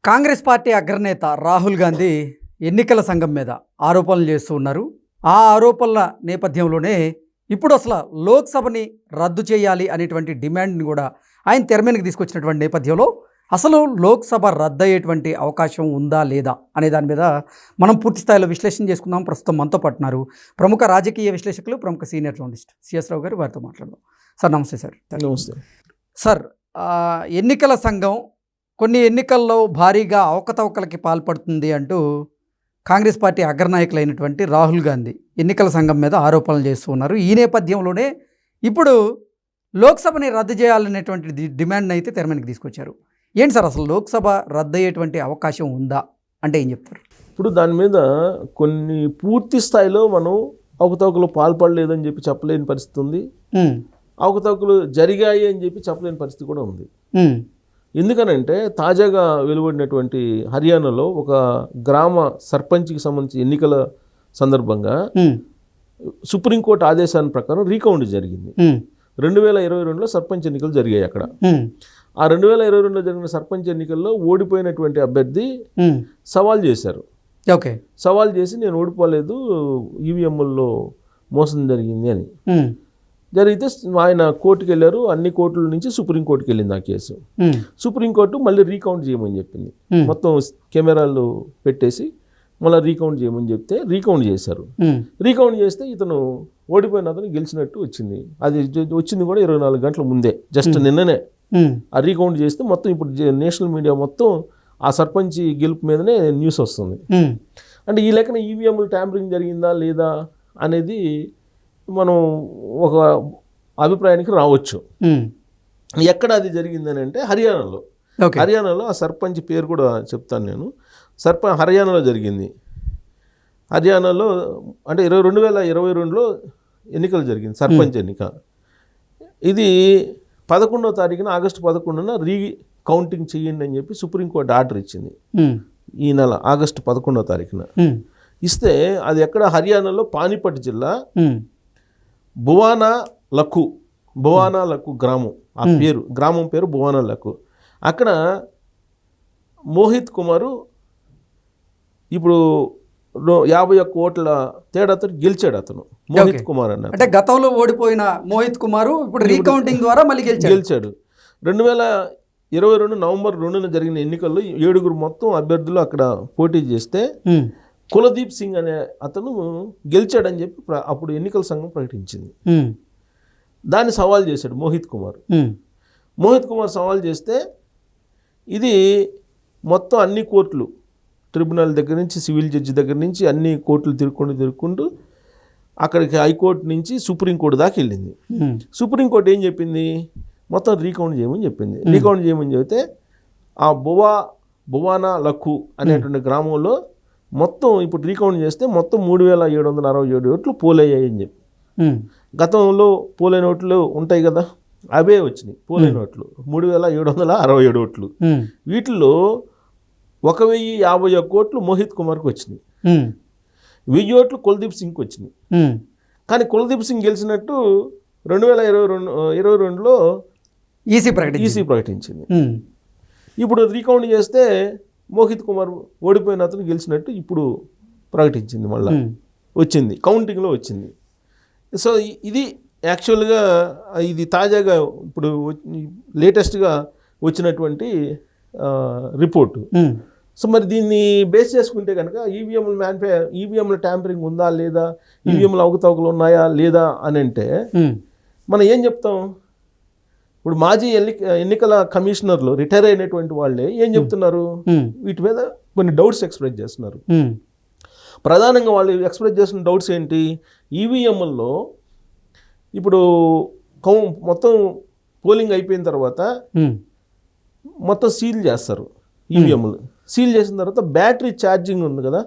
Congress party అగ్రనేత రాహుల్ గాంధీ ఎన్నికల సంఘం మీద ఆరోపణలు చేస్తూ ఉన్నారు. ఆ ఆరోపణల నేపథ్యంలోనే ఇప్పుడు అసలు లోక్సభని రద్దు చేయాలి అనేటువంటి డిమాండ్ని కూడా ఆయన తెర మీదకి తీసుకొచ్చినటువంటి నేపథ్యంలో అసలు లోక్సభ రద్దు అయ్యేటువంటి అవకాశం ఉందా లేదా అనే దాని మీద మనం పూర్తి స్థాయిలో విశ్లేషణ చేసుకుందాం. ప్రస్తుతం మనతో పట్టున్నారు ప్రముఖ రాజకీయ విశ్లేషకులు, ప్రముఖ సీనియర్ జర్నలిస్ట్ సిఎస్ రావు గారు. వారితో మాట్లాడదాం. సార్ నమస్తే. సార్ నమస్తే సార్. ఎన్నికల సంఘం కొన్ని ఎన్నికల్లో భారీగా అవకతవకలకి పాల్పడుతుంది అంటూ కాంగ్రెస్ పార్టీ అగ్రనాయకులైనటువంటి రాహుల్ గాంధీ ఎన్నికల సంఘం మీద ఆరోపణలు చేస్తూ ఉన్నారు. ఈ నేపథ్యంలోనే ఇప్పుడు లోక్సభని రద్దు చేయాలనేటువంటి డిమాండ్ని అయితే తెర మీదకి తీసుకొచ్చారు. ఏంటి సార్ అసలు లోక్సభ రద్దు అయ్యేటువంటి అవకాశం ఉందా అంటే ఏం చెప్తారు? ఇప్పుడు దాని మీద కొన్ని పూర్తి స్థాయిలో మనం అవకతవకలు పాల్పడలేదని చెప్పి చెప్పలేని పరిస్థితి ఉంది. అవకతవకలు జరిగాయి అని చెప్పి చెప్పలేని పరిస్థితి కూడా ఉంది. ఎందుకనంటే తాజాగా వెలువడినటువంటి హర్యానాలో ఒక గ్రామ సర్పంచ్కి సంబంధించి ఎన్నికల సందర్భంగా సుప్రీంకోర్టు ఆదేశాల ప్రకారం రీకౌంట్ జరిగింది. 2022లో సర్పంచ్ ఎన్నికలు జరిగాయి. అక్కడ ఆ 2022లో జరిగిన సర్పంచ్ ఎన్నికల్లో ఓడిపోయినటువంటి అభ్యర్థి సవాల్ చేశారు. సవాల్ చేసి నేను ఓడిపోలేదు, ఈవీఎంల్లో మోసం జరిగింది అని జరిగితే ఆయన కోర్టుకు వెళ్ళారు. అన్ని కోర్టుల నుంచి సుప్రీంకోర్టుకి వెళ్ళింది ఆ కేసు. సుప్రీంకోర్టు మళ్ళీ రీకౌంట్ చేయమని చెప్పింది. మొత్తం కెమెరాలు పెట్టేసి మళ్ళీ రీకౌంట్ చేయమని చెప్తే రీకౌంట్ చేశారు. రీకౌంట్ చేస్తే ఇతను ఓడిపోయిన అతను గెలిచినట్టు వచ్చింది. అది వచ్చింది కూడా 24 గంటల ముందే, జస్ట్ నిన్ననే ఆ రీకౌంట్ చేస్తే మొత్తం ఇప్పుడు నేషనల్ మీడియా మొత్తం ఆ సర్పంచ్ గెలుపు మీదనే న్యూస్ వస్తుంది. అంటే ఈ లెక్కన ఈవీఎంలు ట్యాంపరింగ్ జరిగిందా లేదా అనేది మనం ఒక అభిప్రాయానికి రావచ్చు. ఎక్కడ అది జరిగిందని అంటే హర్యానాలో ఆ సర్పంచ్ పేరు కూడా చెప్తాను నేను. హర్యానాలో జరిగింది. హర్యానాలో అంటే 2022లో ఎన్నికలు జరిగింది, సర్పంచ్ ఎన్నిక. ఇది 11వ తారీఖున, ఆగస్టు 11న కౌంటింగ్ చేయండి అని చెప్పి సుప్రీంకోర్టు ఆర్డర్ ఇచ్చింది. ఈ నెల ఆగస్టు 11వ తారీఖున ఇస్తే అది ఎక్కడ హర్యానాలో పానీపట్ జిల్లా భువానా లఖు గ్రామం. ఆ పేరు, గ్రామం పేరు భువానా లఖు. అక్కడ మోహిత్ కుమారు ఇప్పుడు 51 ఓట్ల తేడాతో గెలిచాడు. అతను మోహిత్ కుమార్ అన్నారు. అంటే గతంలో ఓడిపోయిన మోహిత్ కుమారు ఇప్పుడు రీకౌంటింగ్ ద్వారా మళ్ళీ గెలిచాడు. 2022 నవంబర్ 2న జరిగిన ఎన్నికల్లో 7 మొత్తం అభ్యర్థులు అక్కడ పోటీ చేస్తే కులదీప్ సింగ్ అనే అతను గెలిచాడని చెప్పి అప్పుడు ఎన్నికల సంఘం ప్రకటించింది. దాన్ని సవాల్ చేశాడు మోహిత్ కుమార్ సవాల్ చేస్తే ఇది మొత్తం అన్ని కోర్టులు, ట్రిబ్యునల్ దగ్గర నుంచి సివిల్ జడ్జి దగ్గర నుంచి అన్ని కోర్టులు తిరుక్కుంటూ అక్కడికి హైకోర్టు నుంచి సుప్రీంకోర్టు దాకా వెళ్ళింది. సుప్రీంకోర్టు ఏం చెప్పింది? మొత్తం రీకౌంట్ చేయమని చెప్పింది. రీకౌంట్ చేయమని చెబితే ఆ భువానా లఖు అనేటువంటి గ్రామంలో మొత్తం ఇప్పుడు రీకౌంట్ చేస్తే మొత్తం 3767 ఓట్లు పోలయ్యాయి అని చెప్పి. గతంలో పోలైన ఓట్లు ఉంటాయి కదా, అవే వచ్చినాయి పోలైన ఓట్లు 3767 ఓట్లు. వీటిలో 1051 ఓట్లు మోహిత్ కుమార్కి వచ్చినాయి, 1000 ఓట్లు కుల్దీప్ సింగ్కి వచ్చినాయి. కానీ కుల్దీప్ సింగ్ గెలిచినట్టు 2022లో ఈసీ ప్రకటించింది. ఇప్పుడు రీకౌంట్ చేస్తే మోహిత్ కుమార్ ఓడిపోయిన అతను గెలిచినట్టు ఇప్పుడు ప్రకటించింది, మళ్ళీ వచ్చింది, కౌంటింగ్లో వచ్చింది. సో ఇది యాక్చువల్గా ఇది తాజాగా ఇప్పుడు లేటెస్ట్గా వచ్చినటువంటి రిపోర్టు. సో మరి దీన్ని బేస్ చేసుకుంటే కనుక ఈవీఎంల ట్యాంపరింగ్ ఉందా లేదా, ఈవీఎంల అవకతవకలు ఉన్నాయా లేదా అని అంటే మనం ఏం చెప్తాం? ఇప్పుడు మాజీ ఎన్నికల కమిషనర్లు రిటైర్ అయినటువంటి వాళ్ళే ఏం చెప్తున్నారు? వీటి మీద కొన్ని డౌట్స్ ఎక్స్ప్రెస్ చేస్తున్నారు. ప్రధానంగా వాళ్ళు ఎక్స్ప్రెస్ చేస్తున్న డౌట్స్ ఏంటి? ఈవీఎంల్లో ఇప్పుడు మొత్తం పోలింగ్ అయిపోయిన తర్వాత మొత్తం సీల్ చేస్తారు. ఈవీఎంలు సీల్ చేసిన తర్వాత బ్యాటరీ ఛార్జింగ్ ఉంది కదా,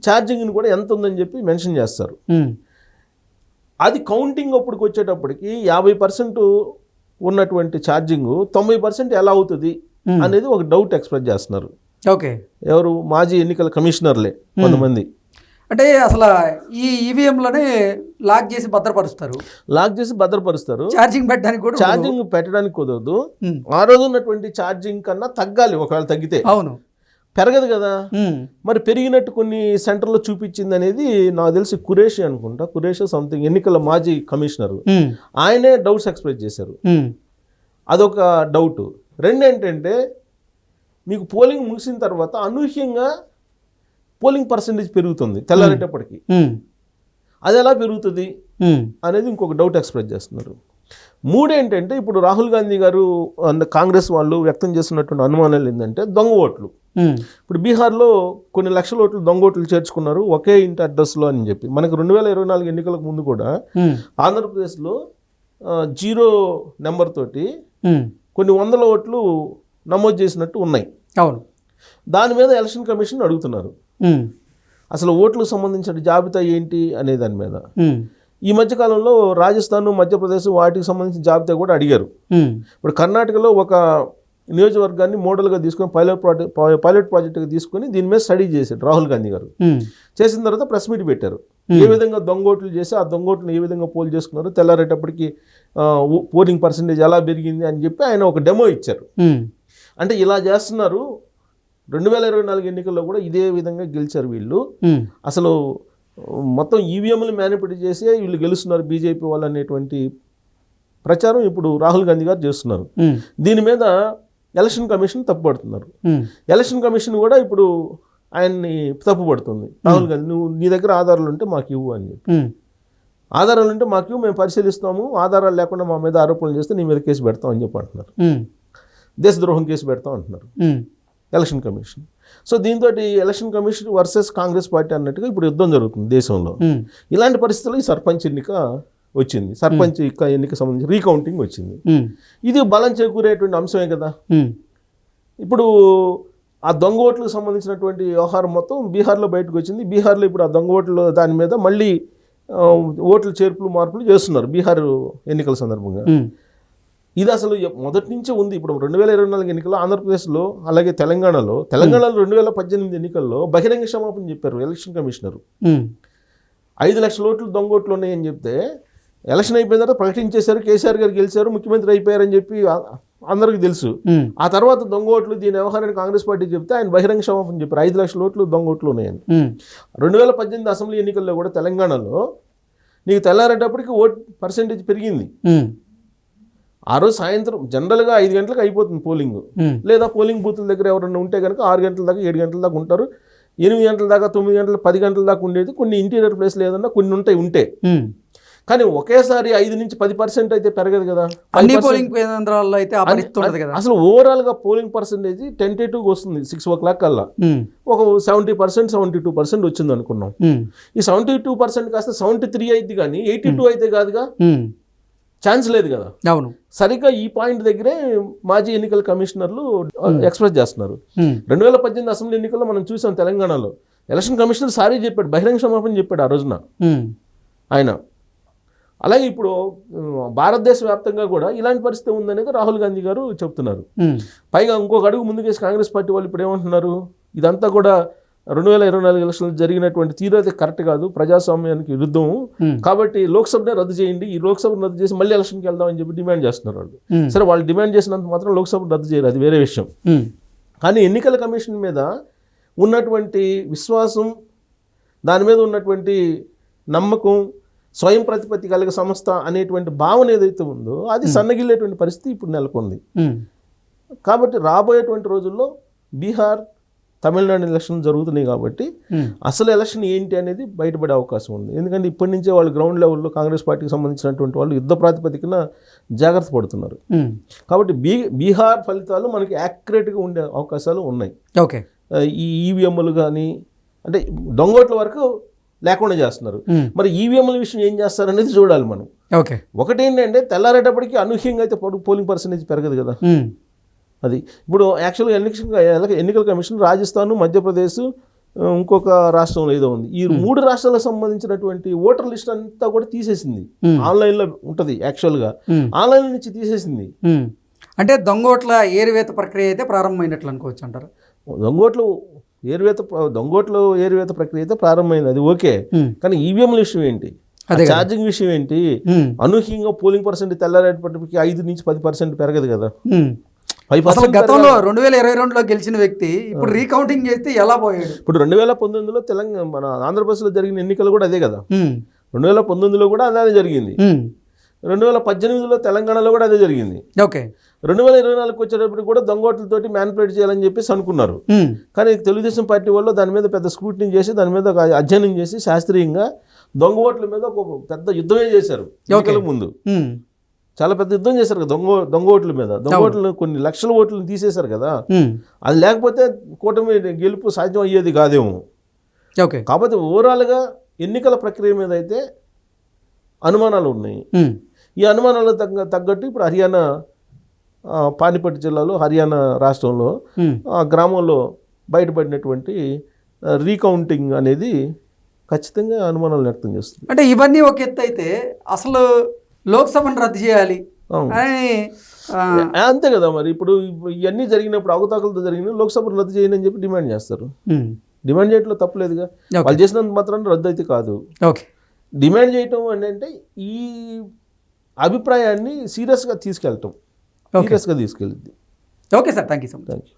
ఛార్జింగ్ని కూడా ఎంత ఉందని చెప్పి మెన్షన్ చేస్తారు. అది కౌంటింగ్ అప్పటికి వచ్చేటప్పటికి 50% ఉన్నటువంటి ఛార్జింగ్ 90% ఎలా అవుతుంది అనేది ఒక డౌట్ ఎక్స్ప్రెస్ చేస్తున్నారు. ఎవరు? మాజీ ఎన్నికల కమిషనర్లే కొంతమంది. అంటే అసలు ఈ ఈవీఎంలోనే లాక్ చేసి భద్రపరుస్తారు. ఛార్జింగ్ పెట్టడానికి కుదరదు. ఆ రోజు ఉన్నటువంటి ఛార్జింగ్ కన్నా తగ్గాలి, ఒకవేళ తగ్గితే. అవును. పెరగదు కదా. మరి పెరిగినట్టు కొన్ని సెంటర్లో చూపించింది అనేది నాకు తెలిసి కురేషి అనుకుంటా, కురేషి సంథింగ్ ఎన్నికల మాజీ కమిషనర్, ఆయనే డౌట్స్ ఎక్స్ప్రెస్ చేశారు. అదొక డౌట్. రెండు ఏంటంటే మీకు పోలింగ్ ముగిసిన తర్వాత అనూహ్యంగా పోలింగ్ పర్సంటేజ్ పెరుగుతుంది తెల్లారేటప్పటికి. అది ఎలా పెరుగుతుంది అనేది ఇంకొక డౌట్ ఎక్స్ప్రెస్ చేస్తున్నారు. మూడేంటంటే ఇప్పుడు రాహుల్ గాంధీ గారు కాంగ్రెస్ వాళ్ళు వ్యక్తం చేస్తున్నటువంటి అనుమానాలు ఏంటంటే దొంగ ఓట్లు. ఇప్పుడు బీహార్లో కొన్ని లక్షల ఓట్లు దొంగ ఓట్లు చేర్చుకున్నారు ఒకే ఇంటి అడ్రస్లో అని చెప్పి. మనకు 2024 ఎన్నికలకు ముందు కూడా ఆంధ్రప్రదేశ్లో 0 నెంబర్ తోటి కొన్ని వందల ఓట్లు నమోదు చేసినట్టు ఉన్నాయి. అవును. దాని మీద ఎలక్షన్ కమిషన్ అడుగుతున్నారు అసలు ఓట్లకు సంబంధించిన జాబితా ఏంటి అనే దాని మీద. ఈ మధ్యకాలంలో రాజస్థాన్, మధ్యప్రదేశ్ వాటికి సంబంధించిన జాబితా కూడా అడిగారు. ఇప్పుడు కర్ణాటకలో ఒక నియోజకవర్గాన్ని మోడల్గా తీసుకొని పైలట్ ప్రాజెక్టుగా తీసుకొని దీని మీద స్టడీ చేశారు రాహుల్ గాంధీ గారు. చేసిన తర్వాత ప్రెస్ మీట్ పెట్టారు. ఏ విధంగా దొంగోట్లు చేసి ఆ దొంగోట్లను ఏ విధంగా పోల్ చేసుకున్నారు, తెల్లారేటప్పటికి పోలింగ్ పర్సంటేజ్ ఎలా పెరిగింది అని చెప్పి ఆయన ఒక డెమో ఇచ్చారు. అంటే ఇలా చేస్తున్నారు. 2024 ఎన్నికల్లో కూడా ఇదే విధంగా గెలిచారు వీళ్ళు. అసలు మొత్తం ఈవీఎంలు మ్యానిపులేట్ చేసి వీళ్ళు గెలుస్తున్నారు బీజేపీ వాళ్ళు అనేటువంటి ప్రచారం ఇప్పుడు రాహుల్ గాంధీ గారు చేస్తున్నారు. దీని మీద ఎలక్షన్ కమిషన్ తప్పుపడుతున్నారు. ఎలక్షన్ కమిషన్ కూడా ఇప్పుడు ఆయన్ని తప్పుపడుతుంది. రాహుల్ గాంధీ నువ్వు నీ దగ్గర ఆధారాలు ఉంటే మాకు ఇవ్వు అని చెప్పి. ఆధారాలు ఉంటే మాకు ఇవ్వు, మేము పరిశీలిస్తాము, ఆధారాలు లేకుండా మా మీద ఆరోపణలు చేస్తే నీ మీద కేసు పెడతాం అని చెప్పి అంటున్నారు. దేశద్రోహం కేసు పెడతాం అంటున్నారు ఎలక్షన్ కమిషన్. సో దీంతో election commission versus Congress party అన్నట్టుగా ఇప్పుడు యుద్ధం జరుగుతుంది దేశంలో. ఇలాంటి పరిస్థితుల్లో ఈ సర్పంచ్ ఎన్నిక వచ్చింది. సర్పంచ్ ఎన్నిక సంబంధించి రీకౌంటింగ్ వచ్చింది. ఇది బలం చేకూరేటువంటి అంశమే కదా. ఇప్పుడు ఆ దొంగ ఓట్లకు సంబంధించినటువంటి వ్యవహారం మొత్తం బీహార్లో బయటకు వచ్చింది. బీహార్లో ఇప్పుడు ఆ దొంగ ఓట్ల దాని మీద మళ్ళీ ఓట్లు చేర్పులు మార్పులు చేస్తున్నారు బీహార్ ఎన్నికల సందర్భంగా. ఇది అసలు మొదటి నుంచే ఉంది. ఇప్పుడు 2024 ఎన్నికల్లో ఆంధ్రప్రదేశ్లో అలాగే తెలంగాణలో 2018 ఎన్నికల్లో బహిరంగ క్షమాపణ చెప్పారు ఎలక్షన్ కమిషనర్. 5 లక్షల ఓట్లు దొంగ ఓట్లు ఉన్నాయని చెప్తే ఎలక్షన్ అయిపోయిన తర్వాత ప్రకటించేశారు, కేసీఆర్ గారు గెలిచారు, ముఖ్యమంత్రి అయిపోయారని చెప్పి అందరికీ తెలుసు. ఆ తర్వాత దొంగ ఓట్లు దీని వ్యవహారాన్ని కాంగ్రెస్ పార్టీ చెప్తే ఆయన బహిరంగ క్షమాపణ చెప్పారు 5 లక్షల ఓట్లు దొంగ ఓట్లు ఉన్నాయని. 2018 అసెంబ్లీ ఎన్నికల్లో కూడా తెలంగాణలో నీకు తెల్లారేటప్పటికి ఓట్ పర్సెంటేజ్ పెరిగింది. ఆ రోజు సాయంత్రం జనరల్గా 5 గంటలకు అయిపోతుంది పోలింగ్. లేదా పోలింగ్ బూతుల దగ్గర ఎవరైనా ఉంటే కనుక 6 గంటల దాకా 7 గంటల దాకా ఉంటారు. 8 గంటల దాకా 9 గంటలు 10 గంటల దాకా ఉండేది. కొన్ని ఇంటీరియర్ ప్లేస్లు ఏదన్నా కొన్ని ఉంటే కానీ ఒకేసారి 5 నుంచి 10% అయితే పెరగదు కదా. అన్ని పోలింగ్ కేంద్రాల్లో అయితే అసలు ఓవరాల్గా పోలింగ్ పర్సెంటేజ్ టెంటేటివ్గా వస్తుంది 6 o'clock కల్లా. ఒక 70%, 72% వచ్చింది అనుకున్నాం. ఈ 72% కాస్త 73 అయింది కానీ 82 అయితే కాదుగా, ఛాన్స్ లేదు కదా. అవును. సరిగ్గా ఈ పాయింట్ దగ్గరే మాజీ ఎన్నికల కమిషనర్లు ఎక్స్ప్రెస్ చేస్తున్నారు. 2018 అసెంబ్లీ ఎన్నికల్లో మనం చూసాం తెలంగాణలో ఎలక్షన్ కమిషనర్ సారీ చెప్పాడు, బహిరంగ క్షమాపణ చెప్పాడు ఆ రోజున ఆయన. అలాగే ఇప్పుడు భారతదేశ వ్యాప్తంగా కూడా ఇలాంటి పరిస్థితి ఉందనేది రాహుల్ గాంధీ గారు చెప్తున్నారు. పైగా ఇంకొక అడుగు ముందుకేసి కాంగ్రెస్ పార్టీ వాళ్ళు ఇప్పుడు ఏమంటున్నారు, ఇదంతా కూడా 2024 ఎలక్షన్లు జరిగినటువంటి తీరు అయితే కరెక్ట్ కాదు, ప్రజాస్వామ్యానికి విరుద్ధం, కాబట్టి లోక్సభనే రద్దు చేయండి, ఈ లోక్సభను రద్దు చేసి మళ్ళీ ఎలక్షన్కి వెళ్దామని చెప్పి డిమాండ్ చేస్తున్నారు వాళ్ళు. సరే, వాళ్ళు డిమాండ్ చేసినంత మాత్రం లోక్సభను రద్దు చేయరు, అది వేరే విషయం. కానీ ఎన్నికల కమిషన్ మీద ఉన్నటువంటి విశ్వాసం, దాని మీద ఉన్నటువంటి నమ్మకం, స్వయం ప్రతిపత్తి కలిగే సంస్థ అనేటువంటి భావన ఏదైతే ఉందో అది సన్నగిల్లేటువంటి పరిస్థితి ఇప్పుడు నెలకొంది. కాబట్టి రాబోయేటువంటి రోజుల్లో బీహార్, తమిళనాడు ఎలక్షన్ జరుగుతున్నాయి కాబట్టి అసలు ఎలక్షన్ ఏంటి అనేది బయటపడే అవకాశం ఉంది. ఎందుకంటే ఇప్పటి నుంచే వాళ్ళు గ్రౌండ్ లెవెల్లో కాంగ్రెస్ పార్టీకి సంబంధించినటువంటి వాళ్ళు యుద్ధ ప్రాతిపదికన జాగ్రత్త పడుతున్నారు. కాబట్టి బీహార్ ఫలితాలు మనకి యాక్యురేట్గా ఉండే అవకాశాలు ఉన్నాయి. ఓకే. ఈ ఈవీఎంలు కానీ అంటే దొంగోట్ల వరకు లేకుండా చేస్తున్నారు. మరి ఈవీఎంల విషయం ఏం చేస్తారనేది చూడాలి మనం. ఓకే. ఒకటి ఏంటంటే తెల్లారేటప్పటికి అనూహ్యంగా అయితే పోలింగ్ పర్సెంటేజ్ పెరగదు కదా. అది ఇప్పుడు యాక్చువల్గా ఎన్నికల కమిషన్ రాజస్థాన్, మధ్యప్రదేశ్, ఇంకొక రాష్ట్రంలో ఏదో ఉంది, ఈ 3 రాష్ట్రాలకు సంబంధించినటువంటి ఓటర్ లిస్ట్ అంతా కూడా తీసేసింది. ఆన్లైన్లో ఉంటుంది, యాక్చువల్గా ఆన్లైన్ నుంచి తీసేసింది. అంటే దొంగోట్ల ఏరువేత ప్రక్రియ అయితే ప్రారంభమైనట్లు అనుకోవచ్చు అంటారు. దొంగోట్లు ఏరువేత ప్రక్రియ అయితే ప్రారంభమైంది, అది ఓకే. కానీ ఈవీఎంల విషయం ఏంటి, ఛార్జింగ్ విషయం ఏంటి, అనూహ్యంగా పోలింగ్ పర్సెంట్ తెల్లారేటప్పటికి 5 నుంచి 10% పెరగదు కదా. 5% అసలు గతంలో 2022లో గెలిచిన వ్యక్తి ఇప్పుడు రీకౌంటింగ్ చేస్తే ఎలా పోయాడు? ఇప్పుడు 2019లో తెలంగాణ మన ఆంధ్రప్రదేశ్లో జరిగిన ఎన్నికలు కూడా అదే కదా. ఉమ్, 2019లో కూడా అదే జరిగింది. ఉమ్, 2018లో తెలంగాణలో కూడా అదే జరిగింది. ఓకే. 2024కి వచ్చేటప్పుడు కూడా దొంగోట్లతోటి మ్యానిపులేట్ చేయాలని చెప్పేసి అనుకున్నారు. ఉమ్, కానీ తెలుగుదేశం పార్టీ వాళ్ళు దాని మీద పెద్ద స్క్రూటినీ చేసి దాని మీద ఒక అధ్యయనం చేసి శాస్త్రీయంగా దొంగ ఓట్ల మీద ఒక పెద్ద యుద్ధమే చేశారు ఎన్నికల ముందు. ఉమ్, చాలా పెద్ద యుద్ధం చేశారు కదా దొంగ ఓట్ల మీద. దొంగ ఓట్లు కొన్ని లక్షల ఓట్లను తీసేశారు కదా. ఉమ్, అది లేకపోతే కూటమి గెలుపు సాధ్యం అయ్యేది కాదేమో. ఓకే. కాకపోతే ఓవరాల్గా ఎన్నికల ప్రక్రియ మీద అయితే అనుమానాలు ఉన్నాయి. ఉమ్, ఈ అనుమానాలకు తగ్గట్టు ఇప్పుడు హర్యానా పానిపట్ జిల్లాలో హర్యానా రాష్ట్రంలో ఉమ్, ఆ గ్రామంలో బయటపడినటువంటి రీకౌంటింగ్ అనేది ఖచ్చితంగా అనుమానాలు వ్యక్తం చేస్తుంది. అంటే ఇవన్నీ ఒక ఎత్తు అయితే అసలు లోక్సభను రద్దు చేయాలి అవును. అని అంతే కదా. మరి ఇప్పుడు ఇవన్నీ జరిగినప్పుడు అవకతవకలతో జరిగిన లోక్సభ రద్దు చేయండి అని చెప్పి డిమాండ్ చేస్తారు. ఉమ్, డిమాండ్ చేయడంలో తప్పలేదుగా. ఓకే. వాళ్ళు చేసినంత మాత్రం రద్దు అయితే కాదు. ఓకే. డిమాండ్ చేయటం అంటే ఈ అభిప్రాయాన్ని సీరియస్గా తీసుకెళ్ళటం, సీరియస్గా తీసుకెళ్ళింది. Okay sir, thank you so much. Thank you.